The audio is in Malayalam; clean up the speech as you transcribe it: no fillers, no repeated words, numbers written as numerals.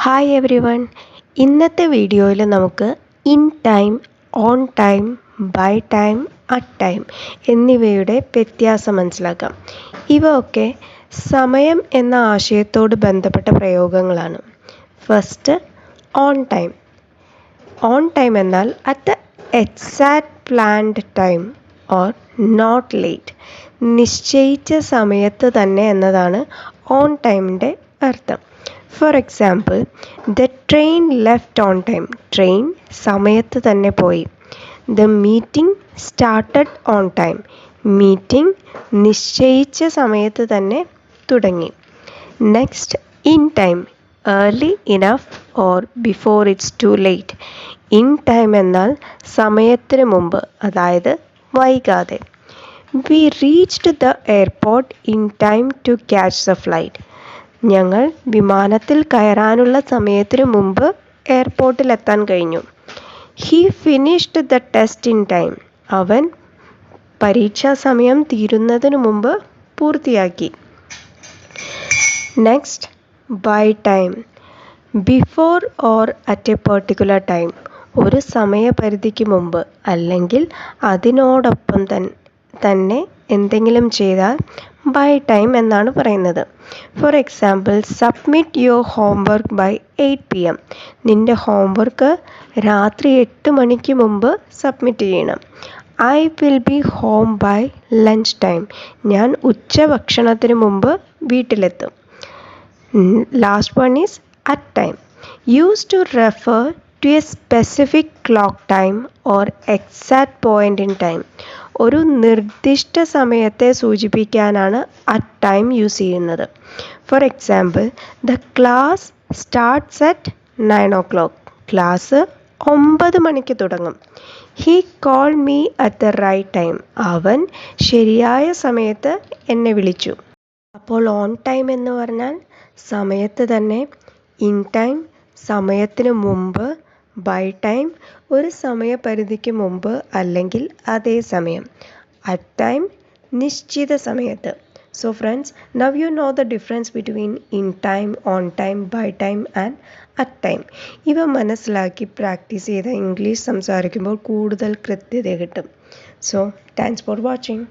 Hi every one. ഇന്നത്തെ വീഡിയോയിൽ നമുക്ക് in time, on time, by time, at time എന്നിവയുടെ വ്യത്യാസം മനസ്സിലാക്കാം. ഇവ ഒക്കെ സമയം എന്ന ആശയത്തോട് ബന്ധപ്പെട്ട പ്രയോഗങ്ങളാണ്. First, on time. On time എന്നാൽ at the exact planned time or not late. നിശ്ചയിച്ച സമയത്ത് തന്നെ എന്നതാണ് ഓൺ ടൈമിൻ്റെ അർത്ഥം. For example, the train left on time. Train സമയത്ത് തന്നെ പോയി. The meeting started on time. Meeting നിശ്ചയിച്ച സമയത്ത് തന്നെ തുടങ്ങി. Next, in time. Early enough or before it's too late. In time എന്നാൽ സമയത്തിന് മുമ്പ്, അതായത് വൈകാതെ. We reached the airport in time to catch the flight. ഞങ്ങൾ വിമാനത്തിൽ കയറാനുള്ള സമയത്തിന് മുമ്പ് എയർപോർട്ടിലെത്താൻ കഴിഞ്ഞു. He finished the test in time. അവൻ പരീക്ഷാ സമയം തീരുന്നതിന് മുമ്പ് പൂർത്തിയാക്കി. Next, by time. Before or at a particular time. ഒരു സമയപരിധിക്ക് മുമ്പ് അല്ലെങ്കിൽ അതിനോടൊപ്പം തന്നെ എന്തെങ്കിലും ചെയ്താൽ ബൈ ടൈം എന്നാണ് പറയുന്നത്. For example, submit your homework by 8 PM. നിൻ്റെ ഹോംവർക്ക് രാത്രി 8 മണിക്ക് മുമ്പ് സബ്മിറ്റ് ചെയ്യണം. I will be home by lunch time. ഞാൻ ഉച്ചഭക്ഷണത്തിന് മുമ്പ് വീട്ടിലെത്തും. Last one is at time. Use to refer to a specific clock time or exact point in time. ഒരു നിർദ്ദിഷ്ട സമയത്തെ സൂചിപ്പിക്കാനാണ് അറ്റ് ടൈം യൂസ് ചെയ്യുന്നത്. For example, the class starts at 9 o'clock. Class 9 മണിക്ക് തുടങ്ങും. He called me at the right time. അവൻ ശരിയായ സമയത്ത് എന്നെ വിളിച്ചു. അപ്പോൾ ഓൺ ടൈം എന്ന് പറഞ്ഞാൽ സമയത്ത് തന്നെ, ഇൻ ടൈം സമയത്തിന് മുമ്പ്, ബൈ ടൈം ഒരു സമയപരിധിക്ക് മുമ്പ് അല്ലെങ്കിൽ അതേ സമയം, അറ്റ് ടൈം നിശ്ചിത സമയത്ത്. So friends, now you know the difference between in time, on time, by time and at time. ഇവ മനസ്സിലാക്കി പ്രാക്ടീസ് ചെയ്ത ഇംഗ്ലീഷ് സംസാരിക്കുമ്പോൾ കൂടുതൽ കൃത്യത കിട്ടും. So thanks for watching.